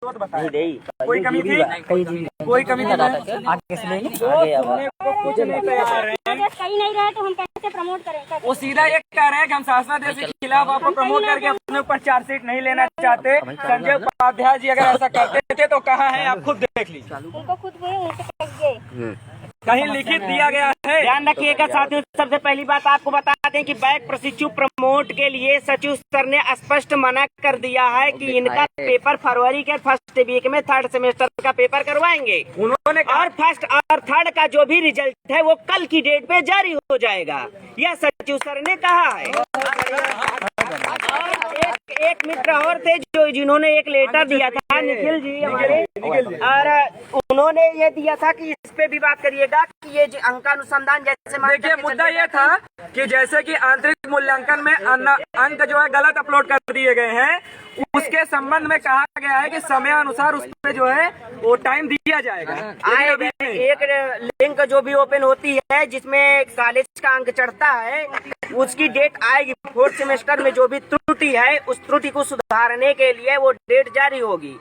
तो बताइए, कोई कमी थी? कोई कमी नहीं। आगे से लेंगे, कुछ नहीं तैयार है। कहीं नहीं रहे तो हम कैसे प्रमोट करें? वो सीधा ये कह रहे हैं कि हम शासनादेश के खिलाफ आपको प्रमोट करके अपने ऊपर चार्जशीट नहीं लेना चाहते। संजय उपाध्याय जी अगर ऐसा करते थे तो कहाँ है आप खुद देख लीजिए। उनको खुद हुए उनसे कहिए, कहीं लिखित दिया गया है? ध्यान रखिएगा साथियों, सबसे पहली बात आपको बता दें कि बैक प्रशिक्षु प्रमोट के लिए सचिव सर ने स्पष्ट मना कर दिया है कि इनका पेपर फरवरी के फर्स्ट वीक में थर्ड सेमेस्टर का पेपर करवाएंगे उन्होंने और फर्स्ट और थर्ड का जो भी रिजल्ट है वो कल की डेट पे जारी हो जाएगा, यह सचिव सर ने कहा है। और एक मित्र और थे जिन्होंने एक लेटर दिया था, निखिल जी हमारे, और उन्होंने ये दिया था कि इस पे भी बात करिएगा कि ये अंकानुसंधान जैसे देखिए मुद्दा ये था कि जैसे कि आंतरिक मूल्यांकन में अंक जो है गलत अपलोड कर दिए गए हैं, उसके संबंध में कहा गया है कि समय अनुसार उस पे जो है वो टाइम दिया जाएगा। एक लिंक जो भी ओपन होती है जिसमें कॉलेज का अंक चढ़ता है उसकी डेट आएगी। फोर्थ सेमेस्टर में जो भी त्रुटि है उस त्रुटि को सुधारने के लिए वो डेट जारी होगी।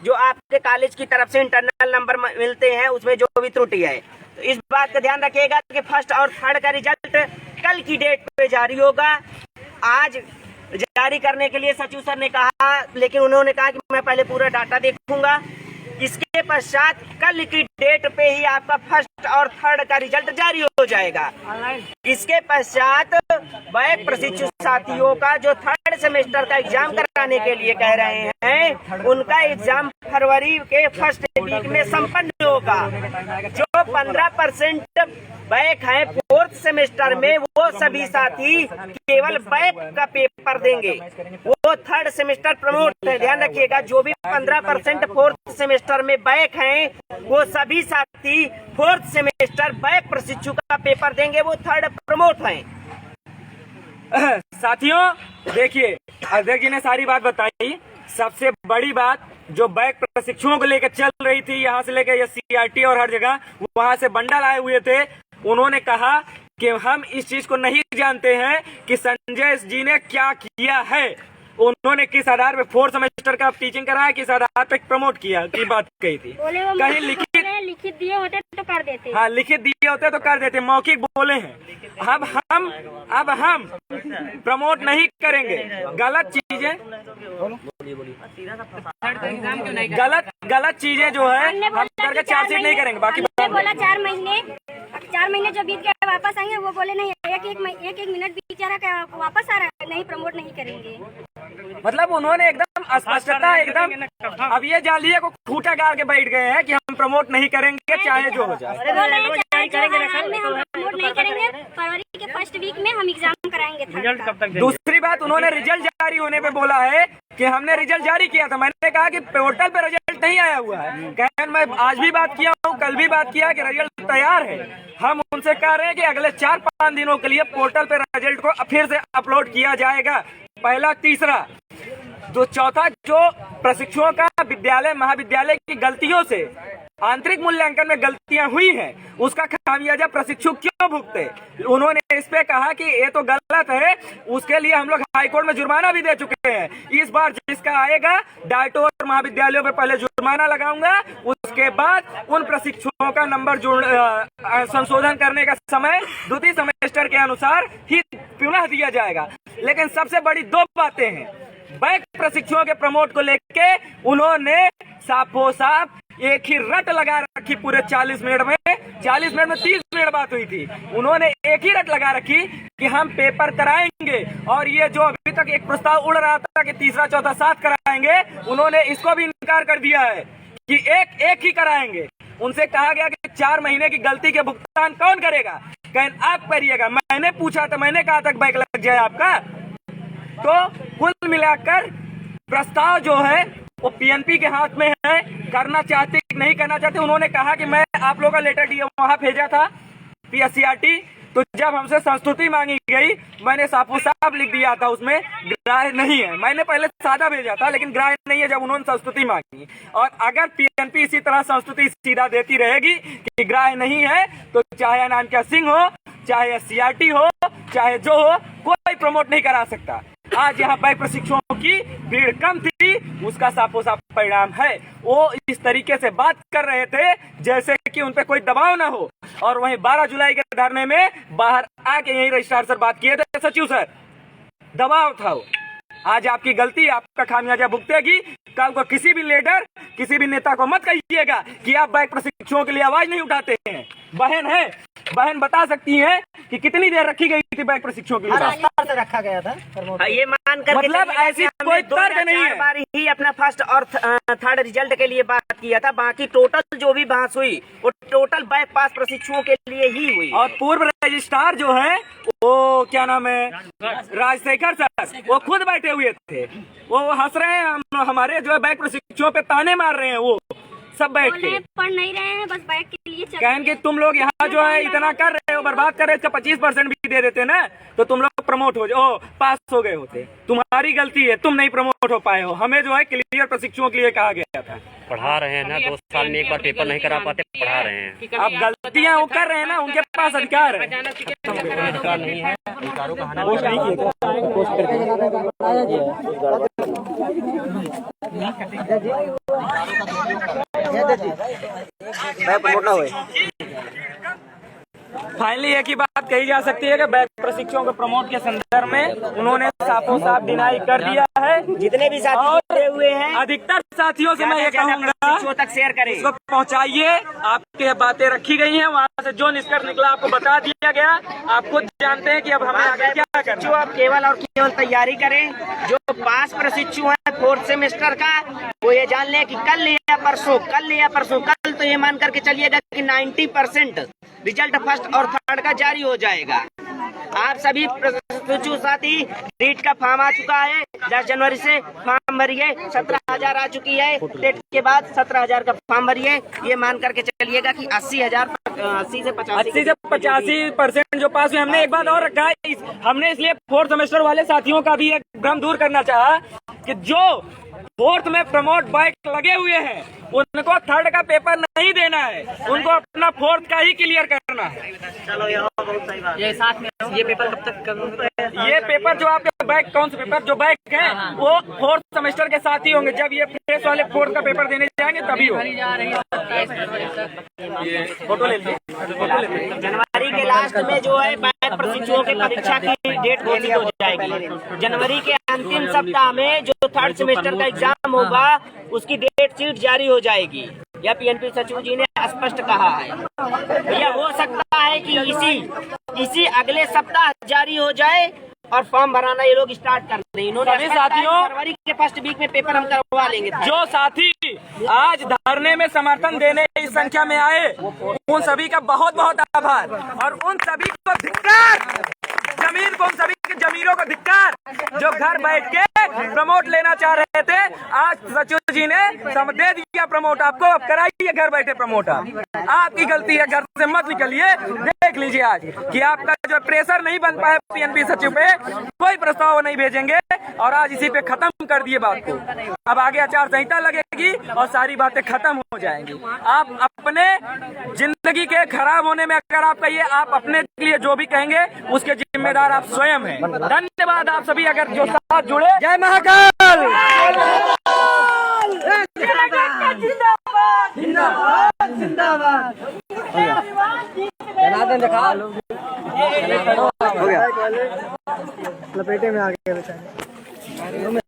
जो आपके कॉलेज की तरफ से इंटरनल नंबर मिलते हैं उसमें जो भी त्रुटि है, तो इस बात का ध्यान रखिएगा कि फर्स्ट और थर्ड का रिजल्ट कल की डेट पे जारी होगा। आज जारी करने के लिए सचिव सर ने कहा, लेकिन उन्होंने कहा कि मैं पहले पूरा डाटा देखूंगा, इसके पश्चात कल की डेट पे ही आपका फर्स्ट और थर्ड का रिजल्ट जारी हो जाएगा। इसके पश्चात बैक प्रशिक्षु साथियों का जो थर्ड सेमेस्टर का एग्जाम कराने के लिए कह रहे हैं, उनका एग्जाम फरवरी के फर्स्ट वीक में संपन्न होगा। जो 15% बैक है फोर्थ सेमेस्टर में, वो सभी साथी केवल बैक का पेपर देंगे, वो थर्ड सेमेस्टर प्रमोट है। ध्यान रखिएगा, जो भी 15% फोर्थ सेमेस्टर में बैक हैं, वो सभी साथी फोर्थ सेमेस्टर बैक प्रशिक्षु का पेपर देंगे, वो थर्ड प्रमोट हैं। साथियों देखिए, अध्यक्ष जी ने सारी बात बताई। सबसे बड़ी बात जो बैक प्रशिक्षुओं को लेकर चल रही थी, यहाँ से लेकर SCRT और हर जगह वहाँ से बंडल आए हुए थे, उन्होंने कहा कि हम इस चीज को नहीं जानते हैं कि संजय जी ने क्या किया है, उन्होंने किस आधार पे फोर्थ सेमेस्टर का टीचिंग कराया, किस आधार पे प्रमोट किया की बात कही थी। कहीं लिखित दिए होते तो कर देते। हाँ, लिखित दिए होते तो कर देते, मौखिक बोले हैं। अब हम प्रमोट नहीं करेंगे। गलत चीजें गलत चीजें जो है हम करके चार्जशीट नहीं करेंगे। बाकी बोला 4 महीने जो बीत गए वापस आएंगे, वो बोले नहीं एक मिनट बीत जा रहा है वापस आ रहा है, नहीं प्रमोट नहीं करेंगे। मतलब उन्होंने एकदम स्पष्टता, एकदम अब ये जालिया को खूंटा गाड़ के बैठ गए हैं कि हम प्रमोट नहीं करेंगे चाहे जो हो जाए। हम प्रमोट नहीं करेंगे, फरवरी के फर्स्ट वीक में हम एग्जाम कराएंगे। दूसरी बात, उन्होंने रिजल्ट जारी होने पे बोला है कि हमने रिजल्ट जारी किया था। मैंने कहा कि पोर्टल पे रिजल्ट नहीं आया हुआ है। मैं आज भी बात किया हूँ, कल भी बात किया कि रिजल्ट तैयार है। हम उनसे कह रहे हैं कि अगले 4-5 दिनों के लिए पोर्टल पे रिजल्ट को फिर से अपलोड किया जाएगा। पहला, तीसरा, जो चौथा, जो प्रशिक्षुओं का विद्यालय महाविद्यालय की गलतियों से आंतरिक मूल्यांकन में गलतियां हुई हैं, उसका खामियाजा प्रशिक्षु क्यों भुगते। उन्होंने इस पे कहा कि ये तो गलत है, उसके लिए हम लोग हाईकोर्ट में जुर्माना भी दे चुके हैं। इस बार जिसका आएगा डाइटो और महाविद्यालयों पे पहले जुर्माना लगाऊंगा, उसके बाद उन प्रशिक्षुओं का नंबर संशोधन करने का समय द्वितीय सेमेस्टर के अनुसार ही पुनः दिया जाएगा। लेकिन सबसे बड़ी 2 बातें हैं। बैक प्रशिक्षुओं के प्रमोट को लेके उन्होंने साफो साफ एक ही रट लगा रखी पूरे 40 मिनट में। 40 मिनट में 30 मिनट बात हुई थी, उन्होंने एक ही रट लगा रखी कि हम पेपर कराएंगे। और ये जो अभी तक एक प्रस्ताव उड़ रहा था कि तीसरा चौथा साथ कराएंगे, उन्होंने इसको भी इनकार कर दिया है कि एक ही कराएंगे। उनसे कहा गया कि 4 महीने की गलती के भुगतान कौन करेगा, कहें आप करिएगा। मैंने पूछा था, मैंने कहा था बैक लग जाए आपका। तो कुल मिलाकर प्रस्ताव जो है वो PNP के हाथ में है, करना चाहते नहीं करना चाहते। उन्होंने कहा कि मैं आप लोगों का लेटर वहां भेजा था SCRT, तो जब हमसे संस्तुति मांगी गई, मैंने साफ साफ लिख दिया था उसमें ग्राह्य नहीं है। मैंने पहले सादा भेजा था, लेकिन ग्राह्य नहीं है जब उन्होंने संस्तुति मांगी। और अगर PNP इसी तरह संस्तुति सीधा देती रहेगी कि ग्राह्य नहीं है, तो चाहे अनामिका सिंह हो, चाहे SCRT हो, चाहे जो हो, कोई प्रमोट नहीं करा सकता। आज यहाँ बैक प्रशिक्षुओं की भीड़ कम थी, उसका साफो साफ परिणाम है। वो इस तरीके से बात कर रहे थे जैसे कि उन पे कोई दबाव ना हो, और वहीं 12 जुलाई के धरने में बाहर आके यही रजिस्ट्रार सर बात किए थे, सचिव सर दबाव था वो। आज आपकी गलती, आपका खामियाजा भुगतेगी। कल को किसी भी लीडर, किसी भी नेता को मत कहिएगा कि आप बैक प्रशिक्षुओं के लिए आवाज नहीं उठाते हैं। बहन है, बहन बता सकती हैं कि कितनी देर रखी गई थी बैक प्रशिक्षुओं के लिए। रखा गया था, ये मान कर मतलब ऐसी कोई तर्क नहीं है। बार ही अपना फर्स्ट और थर्ड रिजल्ट के लिए बात किया था, बाकी टोटल जो भी बहस हुई वो टोटल बैक पास प्रशिक्षुओं के लिए ही हुई। और पूर्व रजिस्ट्रार जो है वो क्या नाम है, राजशेखर सर, वो खुद बैठे हुए थे, वो हंस रहे हैं, हमारे जो है बैक प्रशिक्षुओं पे ताने मार रहे हैं, वो सब बैठ के पढ़ नहीं रहे हैं, बस बैक के लिए कहें कि तुम लोग यहाँ जो है इतना कर रहे हो, बर्बाद कर रहे हो, इसका 25% भी दे देते ना तो तुम लोग प्रमोट हो जाओ, पास हो गए होते। तुम्हारी गलती है, तुम नहीं प्रमोट हो पाए हो। हमें जो है क्लियर प्रशिक्षुओं के लिए कहा गया था। पढ़ा रहे हैं ना, 2 साल में एक बार पेपर नहीं करा पाते, पढ़ा रहे हैं। अब गलतियाँ वो कर रहे हैं ना, उनके पास अधिकार है। अधिकार नहीं है, अधिकारों का हनन पोस्ट नहीं किए फाइनली एक ही बात कही जा सकती है कि बैक प्रशिक्षुओं को प्रमोट के संदर्भ में उन्होंने साफों साफ डिनाई कर दिया है। जितने भी साथी जुड़े हुए हैं, अधिकतर साथियों से मैं ये कहूँगा तक शेयर करें, इसको पहुँचाइए। आपके बातें रखी गई हैं, वहाँ से जो निष्कर्ष निकला आपको बता दिया गया। आप खुद जानते हैं कि अब हमें आगे क्या करना है। आप केवल और केवल तैयारी करें। जो पास प्रशिक्षु है 4th सेमेस्टर का, वो ये जान ले कि कल या परसों, कल तो ये मान करके चलिएगा कि 90% रिजल्ट फर्स्ट और थर्ड का जारी हो जाएगा। आप सभी प्रशिक्षु साथी, रीट का फॉर्म आ चुका है, 10 जनवरी से फॉर्म भरिए। 17,000 आ चुकी है, टेट के बाद 17,000 का फॉर्म भरिए। ये मान करके चलिएगा कि 80 से 85% जो पास हुए। हमने एक बात और रखा है, हमने इसलिए 4th सेमेस्टर वाले साथियों का भी एक भ्रम दूर करना चाहा कि जो 4th में प्रमोट बैक लगे हुए हैं उनको 3rd का पेपर नहीं देना है, उनको अपना 4th का ही क्लियर करना है। चलो ये साथ में ये पेपर कब तक करोगे? ये पेपर जो आपके बैक, कौन से पेपर जो बैक है वो 4th सेमेस्टर के साथ ही होंगे। जब ये फ्रेश वाले 4th का पेपर देने जाएंगे तभी हो। फोटो ले लीजिए। जनवरी के लास्ट में जो है बैक प्रशिक्षुओं के परीक्षा की डेट घोषित हो जाएगी। जनवरी के अंतिम सप्ताह में जो 3rd सेमेस्टर का एग्जाम होगा उसकी डेट शीट जारी हो जाएगी। यह पीएनपी सचिव जी ने स्पष्ट कहा है। यह हो सकता है कि इसी अगले सप्ताह जारी हो जाए और फॉर्म भराना ये लोग स्टार्ट कर दें। इन्होंने साथियों, फरवरी के फर्स्ट वीक में पेपर हम करवा लेंगे। जो साथी आज धरने में समर्थन देने इस संख्या में आए, उन सभी का बहुत बहुत आभार, और उन सभी को धिक्कार, जमीन को, उन सभी के जमीरों को धिक्कार जो घर बैठ के प्रमोट लेना चाह रहे थे। आज सचिव जी ने दे दिया प्रमोट आपको, अब कराइए घर बैठे प्रमोट। आपकी गलती है, घर से मत निकलिए। देख लीजिए आज कि आपका जो प्रेशर नहीं बन पाया पीएनपी सचिव पे, कोई प्रस्ताव नहीं भेजेंगे, और आज इसी पे खत्म कर दिए बात को। अब आगे आचार संहिता लगेगी और सारी बातें खत्म हो जाएंगी। आप अपने जिंदगी के खराब होने में अगर आपका ये, आप अपने लिए जो भी कहेंगे उसके जिम्मेदार आप स्वयं हैं। धन्यवाद आप सभी अगर जो साथ जुड़े। जय महाकाल। जिंदाबाद जिंदाबाद जिंदाबाद। हो गया, लपेटे में आ गए बेचारे।